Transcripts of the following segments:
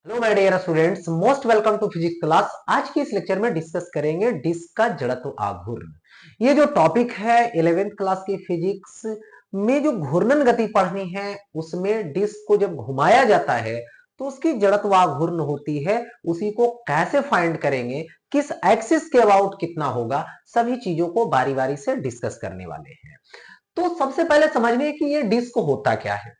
Hello my dear students, most welcome to physics class. आज की इस लेक्चर में डिस्कस करेंगे डिस्क का जड़त्व आघूर्ण। ये जो टॉपिक है 11th क्लास की फिजिक्स में जो घूर्णन गति पढ़नी है उसमें डिस्क को जब घुमाया जाता है तो उसकी जड़त्व आघूर्ण होती है। उसी को कैसे फाइंड करेंगे, किस एक्सिस के अबाउट कितना होगा, सभी चीजों को बारी बारी से डिस्कस करने वाले हैं। तो सबसे पहले समझिए कि ये डिस्क होता क्या है।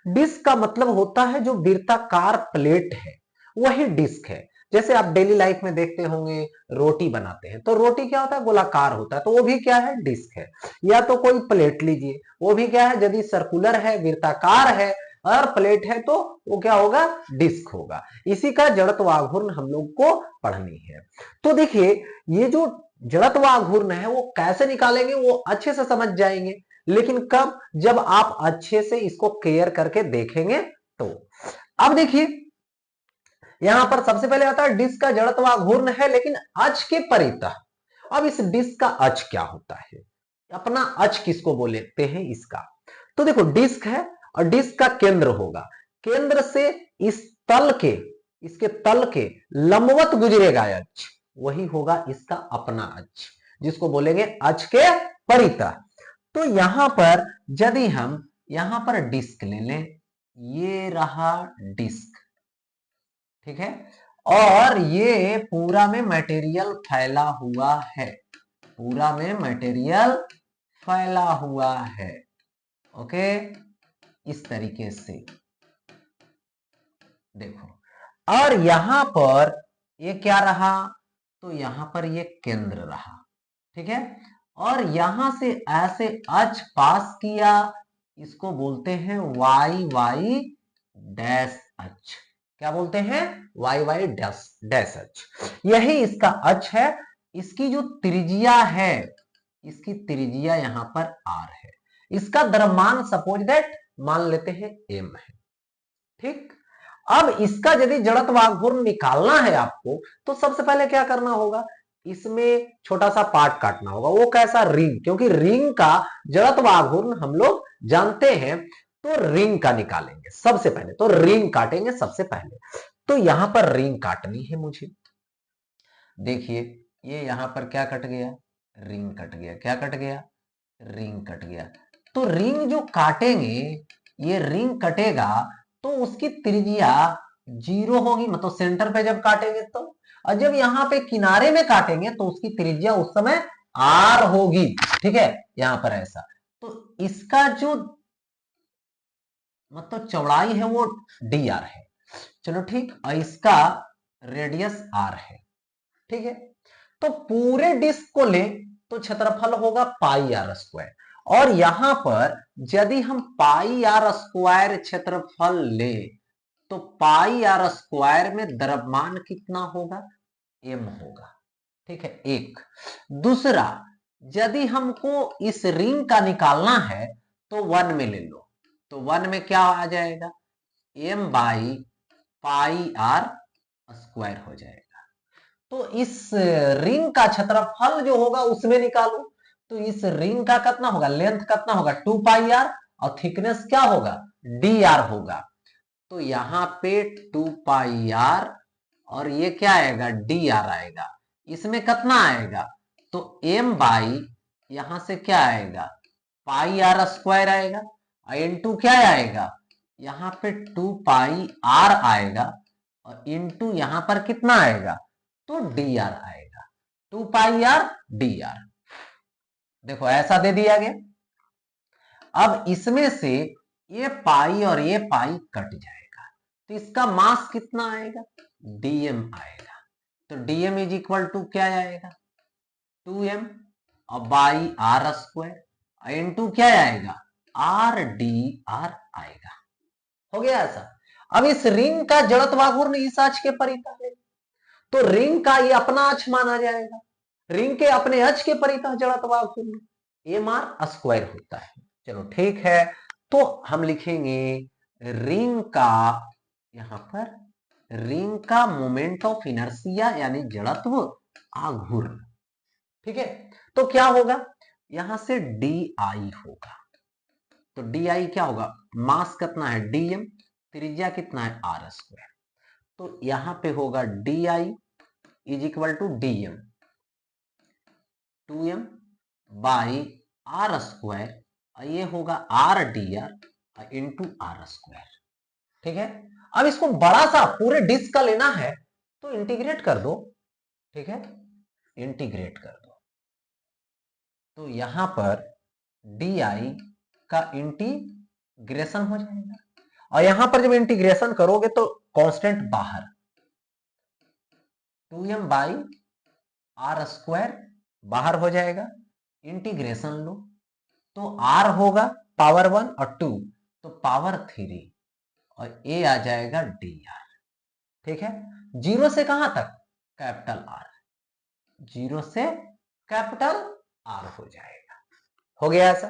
डिस्क का मतलब होता है जो वृत्ताकार प्लेट है वही डिस्क है। जैसे आप डेली लाइफ में देखते होंगे रोटी बनाते हैं तो रोटी क्या होता है, गोलाकार होता है, तो वो भी क्या है, डिस्क है। या तो कोई प्लेट लीजिए, वो भी क्या है, यदि सर्कुलर है, वृत्ताकार है और प्लेट है तो वो क्या होगा, डिस्क होगा। इसी का जड़त्व आघूर्ण हम लोग को पढ़नी है। तो देखिए, ये जो जड़त्व आघूर्ण है वो कैसे निकालेंगे वो अच्छे से समझ जाएंगे, लेकिन कब, जब आप अच्छे से इसको केयर करके देखेंगे तो। अब देखिए, यहां पर सबसे पहले आता है डिस्क का जड़त्व आघूर्ण है लेकिन अक्ष के परितः। अब इस डिस्क का अक्ष क्या होता है, अपना अक्ष किसको बोलते हैं इसका। तो देखो, डिस्क है और डिस्क का केंद्र होगा, केंद्र से इस तल के, इसके तल के लंबवत गुजरेगा अक्ष, वही होगा इसका अपना अक्ष, जिसको बोलेंगे अक्ष के परितः। तो यहां पर यदि हम यहां पर डिस्क ले लें, ये रहा डिस्क, ठीक है, और ये पूरा में मटेरियल फैला हुआ है, पूरा में मटेरियल फैला हुआ है। ओके, इस तरीके से देखो, और यहां पर ये क्या रहा, तो यहां पर ये केंद्र रहा, ठीक है। और यहां से ऐसे अक्ष पास किया, इसको बोलते हैं वाई वाई डैश अक्ष। क्या बोलते हैं, वाई वाई डैश डैश अक्ष, यही इसका अक्ष है। इसकी जो त्रिज्या है, इसकी त्रिज्या यहां पर आर है, इसका द्रव्यमान सपोज दैट मान लेते हैं एम है, ठीक। अब इसका यदि जड़त्व आघूर्ण निकालना है आपको तो सबसे पहले क्या करना होगा, इसमें छोटा सा पार्ट काटना होगा। वो कैसा, रिंग, क्योंकि रिंग का जड़त्व आघूर्ण हम लोग जानते हैं। तो रिंग का निकालेंगे सबसे पहले, तो रिंग काटेंगे सबसे पहले। तो यहां पर रिंग काटनी है मुझे। देखिए, ये यहां पर क्या कट गया, रिंग कट गया। क्या कट गया, रिंग कट गया। तो रिंग जो काटेंगे, ये रिंग कटेगा तो उसकी त्रिज्या 0 होगी, मतलब सेंटर पे जब काटेंगे तो। और जब यहां पे किनारे में काटेंगे तो उसकी त्रिज्या उस समय r होगी, ठीक है, यहां पर ऐसा। तो इसका जो मतलब चौड़ाई है वो dr है, चलो ठीक, और इसका रेडियस r है, ठीक है। तो पूरे डिस्क को ले तो क्षेत्रफल होगा पाई आर स्क्वायर, और यहां पर यदि हम पाई आर स्क्वायर क्षेत्रफल ले तो पाई आर स्क्वायर में द्रव्यमान कितना होगा, एम होगा, ठीक है, एक। दूसरा, यदि हमको इस रिंग का निकालना है तो वन में ले लो, तो वन में क्या आ जाएगा, M by pi R square हो जाएगा। तो इस रिंग का क्षेत्रफल जो होगा उसमें निकालो, तो इस रिंग का कितना होगा, लेंथ कितना होगा, 2 पाई आर, और थिकनेस क्या होगा, डी आर होगा। तो यहां पे 2 पाई आर और ये क्या आएगा, डी आर आएगा। इसमें कितना आएगा, तो एम बाई यहां से क्या आएगा, पाई आर स्क्वायर आएगा, इनटू क्या आएगा, यहां पे 2 पाई आर आएगा, और इनटू यहां पर कितना आएगा, तो डी आर आएगा, 2 पाई आर डी आर। देखो ऐसा दे दिया गया। अब इसमें से ये पाई और ये पाई कट जाएगा, तो इसका मास कितना आएगा, डीएम आएगा। तो डीएम इज इक्वल टू क्या आएगा, 2m और बाई आर स्क्वायर, इनटू क्या आएगा, आर डी आर आएगा। हो गया ऐसा। अब इस रिंग का जड़त्व आघूर्ण इस अक्ष के परितः है, तो रिंग का ये अपना अक्ष माना जाएगा। रिंग के अपने अक्ष के परितः जड़त्व आघूर्ण एम आर स्क्वायर होता है। चलो ठीक है, तो हम लिखेंगे रिंग का, यहां पर रिंग का मोमेंट ऑफ इनर्शिया यानी जड़त्व आघूर्ण, ठीक है। तो क्या होगा, यहां से डी आई होगा, तो डी आई क्या होगा, मास कितना है डीएम, त्रिज्या कितना है आर स्क्वायर। तो यहां पे होगा D I is equal to D M, 2m by R square, ये होगा R D R into R square. ठीक है, अब इसको बड़ा सा पूरे डिस्क का लेना है तो इंटीग्रेट कर दो। ठीक है, इंटीग्रेट कर दो तो यहां पर डी आई का इंटीग्रेशन हो जाएगा, और यहां पर जब इंटीग्रेशन करोगे तो कांस्टेंट बाहर, 2m बाई आर स्क्वायर बाहर हो जाएगा, इंटीग्रेशन लो तो r होगा पावर 1 और 2 तो पावर 3, और a आ जाएगा dr। ठीक है, जीरो से कहां तक, कैपिटल R, जीरो से कैपिटल R हो जाएगा। हो गया ऐसा,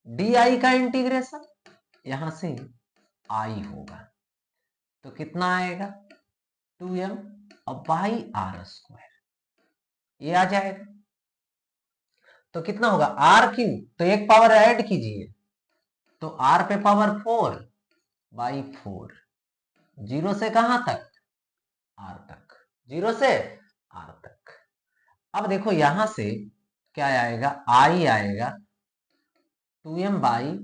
डी का इंटीग्रेशन यहां से i होगा तो कितना आएगा, 2m और बाई आर स्क्वायर, ये आ जाएगा तो कितना होगा r क्यू, तो एक पावर ऐड कीजिए तो r पे पावर 4 बाई 4, जीरो से कहां तक, r तक, जीरो से r तक। अब देखो यहां से क्या आएगा, i आएगा 2m बाई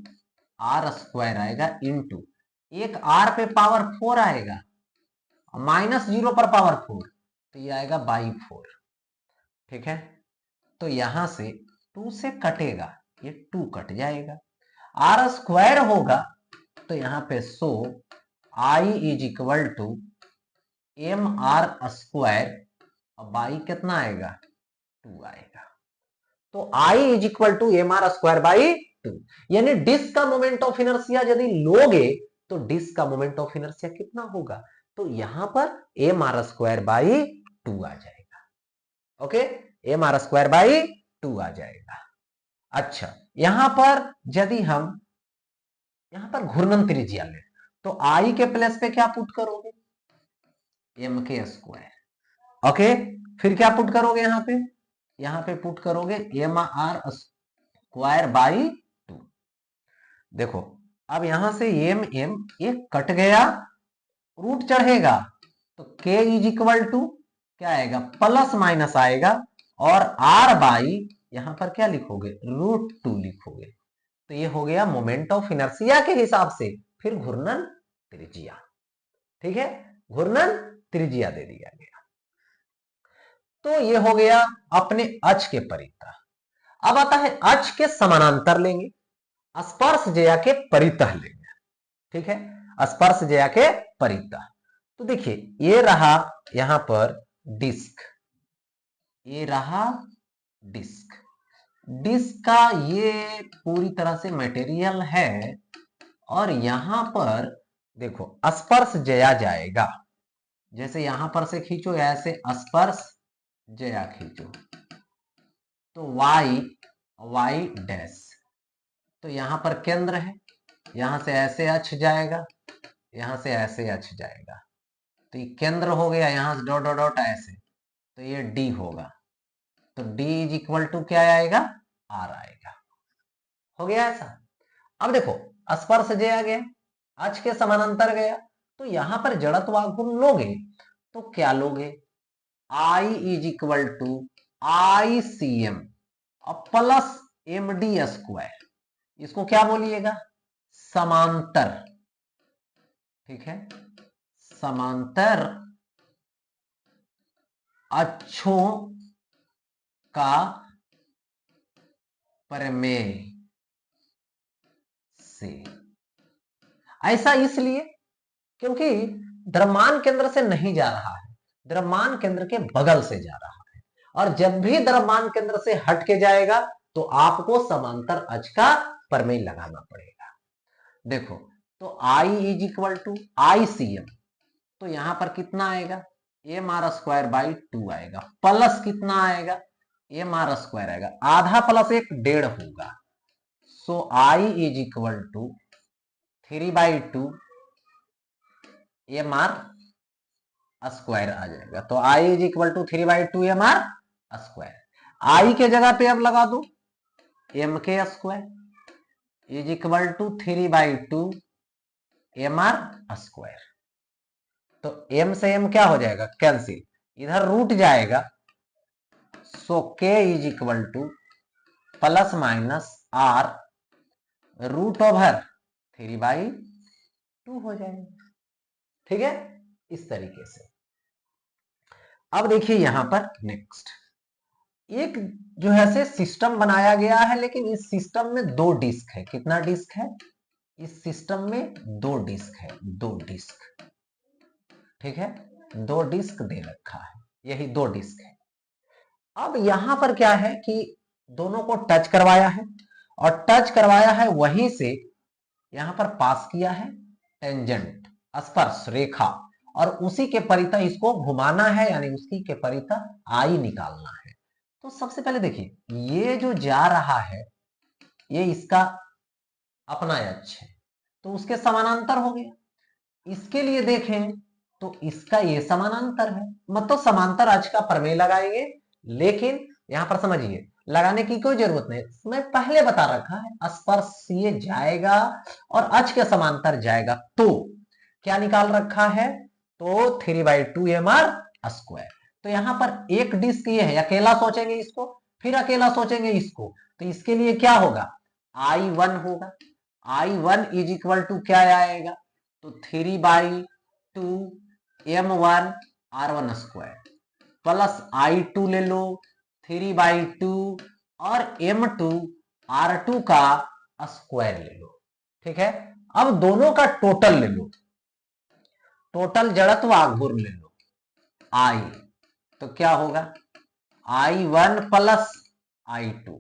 आर स्क्वायर आएगा इंटू एक r पे पावर 4 आएगा माइनस जीरो पर पावर 4 तो ये आएगा बाई 4। ठीक है, तो यहां से 2 से कटेगा, ये 2 कट जाएगा, आर स्क्वायर होगा तो यहां पे so I is equal to M R square, और बाई कितना आएगा, 2 आएगा, तो I is equal to M R square by 2, यानी डिस्क का मोमेंट ऑफ इनर्शिया यदि लोगे तो डिस्क का मोमेंट ऑफ इनर्शिया कितना होगा, तो यहां पर एम आर स्क्वायर बाई 2 आ जाएगा। Okay, M R square by 2 आ जाएगा। अच्छा, यहां पर यदि हम यहां पर घूर्णन त्रिज्या ले तो आई के प्लेस पे क्या पुट करोगे, एम के स्क्वायर। ओके, फिर क्या पुट करोगे, यहां पे पुट करोगे एम आर स्क्वायर बाई 2। देखो अब यहां से एम एम एक कट गया, रूट चढ़ेगा तो के इज इक्वल टू क्या आएगा, प्लस माइनस आएगा, और आर बाई यहां पर क्या लिखोगे, √2 लिखोगे, तो ये हो गया मोमेंट ऑफ इनर्शिया के हिसाब से फिर घूर्णन त्रिज्या। ठीक है, घूर्णन त्रिज्या दे दिया गया, तो ये हो गया अपने अक्ष के परितः। अब आता है अक्ष के समानांतर लेंगे, स्पर्श ज्या के परितः लेंगे। ठीक है, स्पर्श ज्या के परितः, तो देखिए ये रहा यहां पर डिस्क, ये रहा डिस्क, डिस्क का ये पूरी तरह से मटेरियल है, और यहां पर देखो स्पर्श ज्या जाएगा, जैसे यहां पर से खींचो ऐसे स्पर्श ज्या खींचो तो y डैश, तो यहां पर केंद्र है, यहां से ऐसे अक्ष जाएगा, यहां से ऐसे अक्ष जाएगा, तो ये केंद्र हो गया, यहां से डॉट डॉट डॉट ऐसे, तो ये d होगा, तो d इज इक्वल टू क्या आएगा, r आएगा। हो गया ऐसा। अब देखो स्पर्श ज्या गया, अक्ष के समानांतर गया, तो यहां पर जड़त्वाघूर्ण लोगे तो क्या लोगे, I is equal to I C M plus M D square, इसको क्या बोलिएगा, समांतर। ठीक है, समांतर अक्षों का प्रमेय से। ऐसा इसलिए क्योंकि द्रव्यमान केंद्र से नहीं जा रहा है, द्रव्यमान केंद्र के बगल से जा रहा है, और जब भी द्रव्यमान केंद्र से हट के जाएगा तो आपको समांतर अक्ष का प्रमेय लगाना पड़ेगा। देखो तो I is equal to I C M, तो यहां पर कितना आएगा, एम आर स्क्वायर बाई 2 आएगा, प्लस कितना आएगा, एम आर स्क्वायर आएगा, आधा प्लस एक 1.5 होगा, so I is equal to 3/2 M R square आ जाएगा, तो I is equal to 3/2 M R square. I के जगह पे अब लगा दो एम के square is equal to 3/2 M R square. तो m से m क्या हो जाएगा, कैंसिल, इधर रूट जाएगा, so k is equal to plus minus r root over 3/2 हो जाएगा। ठीक है, इस तरीके से। अब देखिए यहां पर नेक्स्ट एक जो है से सिस्टम बनाया गया है, लेकिन इस सिस्टम में 2 डिस्क है। कितना डिस्क है इस सिस्टम में, 2 डिस्क है, 2 डिस्क। ठीक है, 2 डिस्क दे रखा है, यही 2 डिस्क है। अब यहां पर क्या है कि दोनों को टच करवाया है, और टच करवाया है वहीं से यहां पर पास किया है टेंजेंट, स्पर्श रेखा, और उसी के परितः इसको घुमाना है, यानी उसी के परितः आई निकालना है। तो सबसे पहले देखिए ये जो जा रहा है ये इसका अपना अक्ष है, तो उसके समानांतर हो गया। इसके लिए देखें तो इसका ये समानांतर है, मतलब समांतर अक्ष का प्रमेय लगाएंगे। लेकिन यहां पर समझिए लगाने की कोई जरूरत नहीं, मैं पहले बता रखा है, स्पर्श ये जाएगा और अक्ष के समांतर जाएगा, तो क्या निकाल रखा है, तो 3/2 mr²। तो यहां पर एक डिस्क ये है, अकेला सोचेंगे इसको, फिर अकेला सोचेंगे इसको, तो इसके लिए क्या होगा, I1 होगा। I1 इज इक्वल टू क्या आएगा, तो 3/2 m1 r1² प्लस I2 ले लो 3/2 और m2 r2 का स्क्वायर ले लो। ठीक है, अब दोनों का टोटल ले लो, टोटल जड़त्व आघूर्ण ले लो I, तो क्या होगा I1 प्लस I2,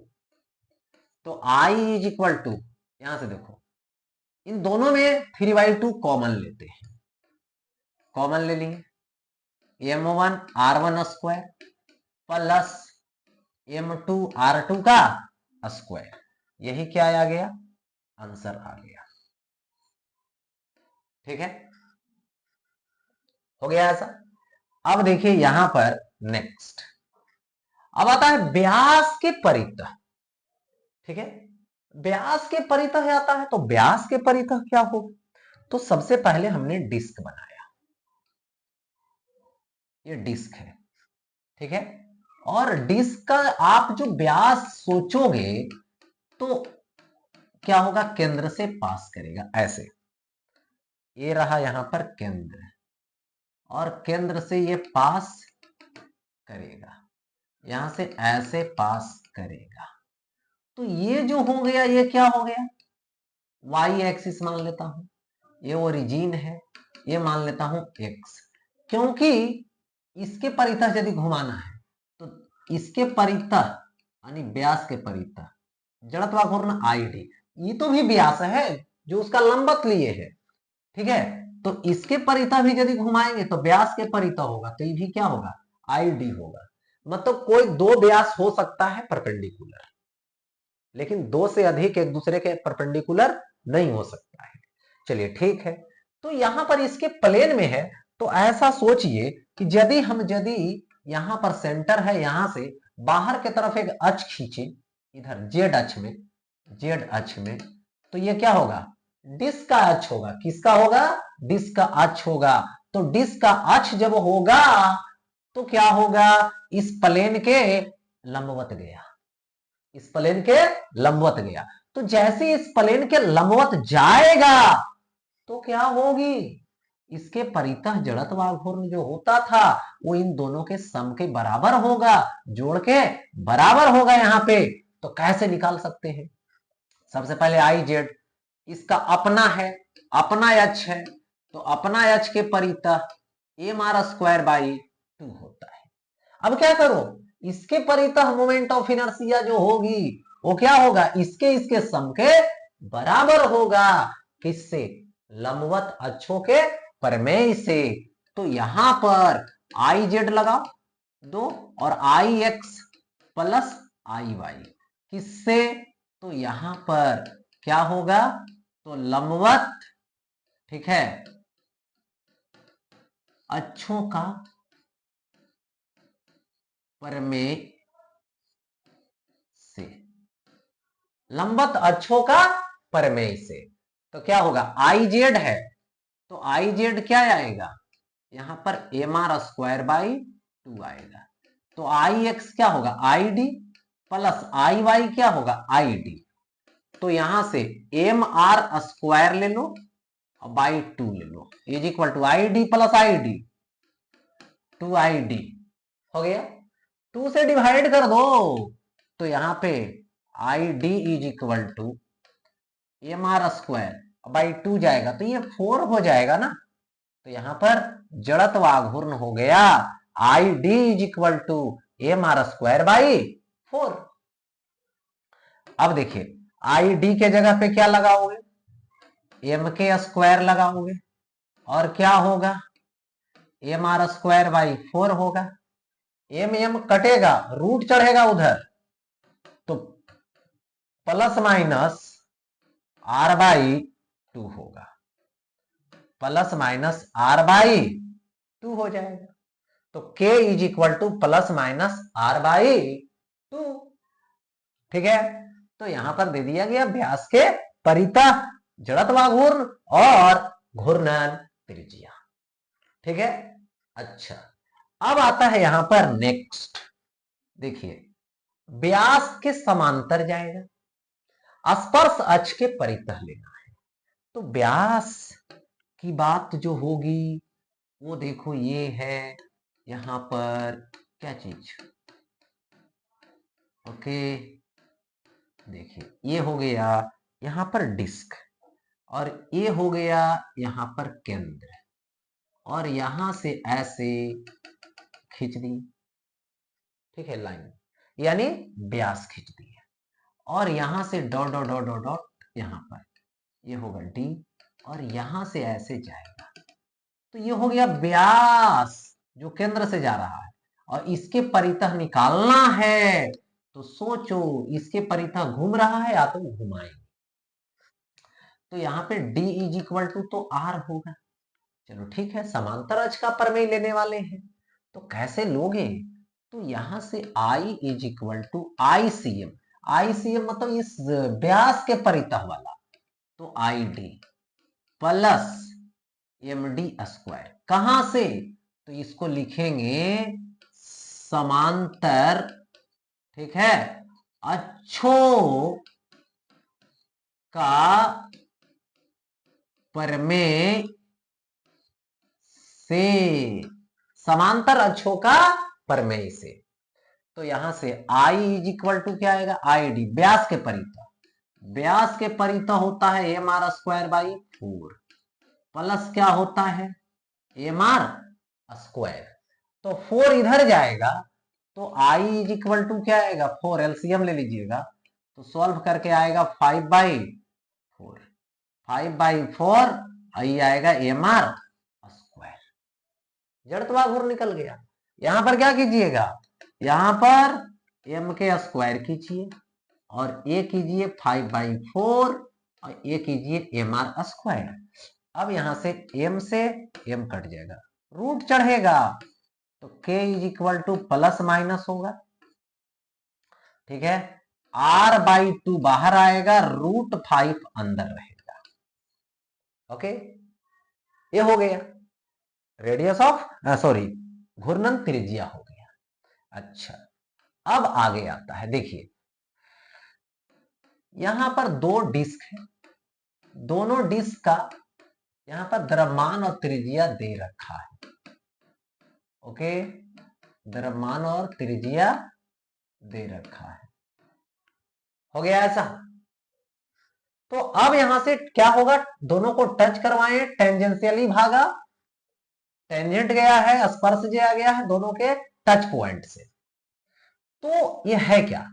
तो I इज इक्वल टू, यहां से देखो इन दोनों में 3/2 कॉमन लेते हैं, कॉमन ले लेंगे, m1 r1² plus m2 r2 का स्क्वायर, यही क्या आ गया, आंसर आ गया। ठीक है, हो गया ऐसा। अब देखिए यहां पर नेक्स्ट अब आता है व्यास के परितः। ठीक है, व्यास के परितः आता है, तो व्यास के परितः क्या होगा, तो सबसे पहले हमने डिस्क बनाया, ये डिस्क है। ठीक है, और डिस्क का आप जो व्यास सोचोगे तो क्या होगा, केंद्र से पास करेगा ऐसे, ये रहा यहां पर केंद्र, और केंद्र से ये पास करेगा, यहां से ऐसे पास करेगा, तो ये जो हो गया ये क्या हो गया, वाई एक्सिस मान लेता हूं, ये ओरिजिन है, ये मान लेता हूं एक्स, क्योंकि इसके परितः यदि घुमाना है तो इसके परितः यानी व्यास के परितः जड़त्वाघूर्ण आईडी, ये तो भी व्यास है जो उसका लंबवत लिए है। ठीक है, तो इसके परितः भी यदि घुमाएंगे तो व्यास के परितः होगा, तो ये भी क्या होगा, आईडी होगा। मतलब कोई 2 व्यास हो सकता है परपेंडिकुलर, लेकिन 2 से अधिक एक दूसरे के परपेंडिकुलर नहीं हो सकता है। चलिए ठीक है, तो यहां पर इसके प्लेन में है, तो ऐसा सोचिए कि यदि यहां पर सेंटर है, यहां से बाहर की तरफ एक अक्ष खींचे, इधर जेड अक्ष में, तो ये क्या होगा, डिस्क का अक्ष होगा। किसका होगा, डिस्क का अक्ष होगा। तो डिस्क का अक्ष जब होगा तो क्या होगा, इस प्लेन के लंबवत गया, इस प्लेन के लंबवत गया। तो जैसे इस प्लेन के लंबवत जाएगा तो क्या होगी, इसके परितः जड़त्वाघूर्ण जो होता था वो इन दोनों के सम के बराबर होगा, जोड़ के बराबर होगा यहां पे। तो कैसे निकाल सकते हैं, सबसे पहले आई जेड इसका अपना है, अपना अक्ष है, तो अपना अक्ष के परितः mr²/2 होता है। अब क्या करो, इसके परितः मोमेंट ऑफ इनर्शिया जो होगी वो क्या होगा, इसके सम के बराबर होगा, किससे, लंबवत अक्षों के प्रमेय से। तो यहां पर आई जेड लगाओ 2 और आई एक्स प्लस आई वाई, किससे, तो यहां पर क्या होगा, तो लंबवत, ठीक है, अक्षों का प्रमेय से, लंबवत अक्षों का प्रमेय से। तो क्या होगा, आई जेड है तो आई जेड क्या आएगा, यहां पर एम आर स्क्वायर बाई 2 आएगा। तो आई एक्स क्या होगा, I D, plus I Y क्या होगा, आई डी। तो यहां से एम आर स्क्वायर ले लो और बाई 2 ले लो, is equal to I D plus I D, 2 I D हो गया। 2 से डिवाइड कर दो, तो यहां पे I D is equal to M R square by 2 जाएगा, तो ये 4 हो जाएगा ना। तो यहां पर जड़त्व आघूर्ण हो गया I D is equal to M R square by 4। अब देखिए आई डी के जगह पे क्या लगाओगे, एम के स्क्वायर लगाओगे, और क्या होगा, एम आर स्क्वायर बाई 4 होगा। एम एम कटेगा, रूट चढ़ेगा उधर, तो प्लस माइनस आर बाई 2 होगा, प्लस माइनस आर बाई 2 हो जाएगा। तो k is equal to plus minus R by 2। ठीक है, तो यहां पर दे दिया गया व्यास के परितः जड़त्वाघूर्ण और घूर्णन त्रिज्या। ठीक है, अच्छा अब आता है यहां पर नेक्स्ट, देखिए व्यास के समांतर जाएगा, स्पर्श अक्ष के परितः लेना है। तो व्यास की बात जो होगी वो देखो ये है, यहां पर क्या चीज, ओके देखिए ये हो गया यहां पर डिस्क, और ये हो गया यहां पर केंद्र, और यहां से ऐसे खींच दी, ठीक है लाइन, यानी व्यास खींच दी है, और यहां से dot dot dot dot dot यहां पर ये होगा डी, और यहां से ऐसे जाएगा, तो ये हो गया व्यास जो केंद्र से जा रहा है, और इसके परितः निकालना है। तो सोचो इसके परितः घूम रहा है या तो घुमाएंगे, तो यहाँ पे d इज इक्वल टू तो r होगा। चलो ठीक है, समांतर अक्ष का प्रमेय लेने वाले हैं, तो कैसे लोगे, तो यहां से I is equal to ICM, ICM मतलब इस व्यास के परितः वाला, तो ID प्लस MD स्क्वायर, कहां से, तो इसको लिखेंगे समांतर, ठीक है, अक्षों का प्रमेय से, समांतर अक्षों का प्रमेय से। तो यहां से I इज इक्वल टू क्या आएगा, आई डी व्यास के परितः, व्यास के परितः होता है M R square by 4, plus क्या होता है एम आर स्क्वायर, तो 4 इधर जाएगा, तो I इज इक्वल टू क्या आएगा 4, एलसीएम ले लीजिएगा, तो सॉल्व करके आएगा 5/4, 5/4, आई आएगा एम आर स्क्वायर, जड़त्वाघूर्ण निकल गया। यहां पर क्या कीजिएगा, यहां पर एम के स्क्वायर कीजिए, और ये कीजिए 5/4, और ये कीजिए एम आर स्क्वायर। अब यहां से m से m कट जाएगा, रूट चढ़ेगा, तो k is equal to plus minus होगा, ठीक है, r/2 बाहर आएगा, √5 अंदर रहेगा। ओके, ये हो गया रेडियस ऑफ सॉरी घूर्णन त्रिज्या हो गया। अच्छा अब आगे आता है, देखिए यहां पर दो डिस्क है, दोनों डिस्क का यहां पर द्रव्यमान और त्रिज्या दे रखा है, ओके, द्रव्यमान और त्रिज्या दे रखा है, हो गया ऐसा। तो अब यहां से क्या होगा, दोनों को टच करवाएं, टेंजेंशियली भागा, टेंजेंट गया है, स्पर्श गया है दोनों के टच पॉइंट से। तो ये है क्या,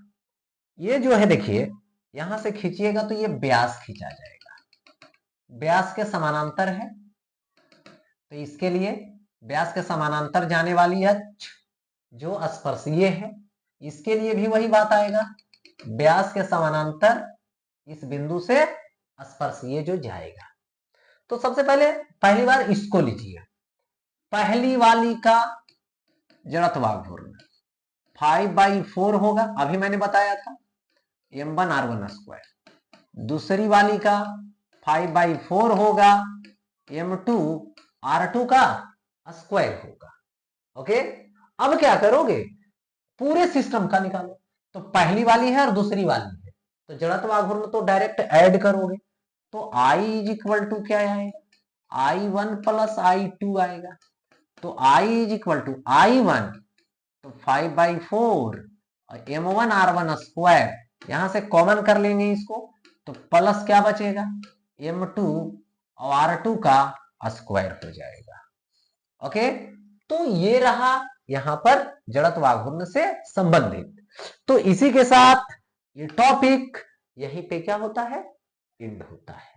ये जो है देखिए यहां से खींचिएगा तो ये व्यास खींचा जाएगा, व्यास के समानांतर है, तो इसके लिए व्यास के समानांतर जाने वाली है जो स्पर्शीय है, इसके लिए भी वही बात आएगा, व्यास के समानांतर इस बिंदु से स्पर्शीय जो जाएगा। तो सबसे पहले पहली बार इसको लीजिए, पहली वाली का जड़त्वाघूर्ण 5/4 होगा, अभी मैंने बताया था m1r1 स्क्वायर। दूसरी वाली का 5/4 होगा m2r2 का स्क्वायर होगा। ओके, अब क्या करोगे, पूरे सिस्टम का निकालो। तो पहली वाली है और दूसरी वाली है, तो जड़त्व आघूर्ण तो डायरेक्ट ऐड करोगे। तो I इज इक्वल टू क्या आएगा, I1 प्लस I2 आएगा। तो I is equal to I1 तो 5/4 और M1R1 स्क्वायर, यहां से कॉमन कर लेंगे इसको, तो प्लस क्या बचेगा, M2 और R2 का स्क्वायर हो जाएगा। ओके, तो ये रहा यहां पर जड़त्व आघूर्ण से संबंधित। तो इसी के साथ ये टॉपिक यहीं पे क्या होता है, एंड होता है।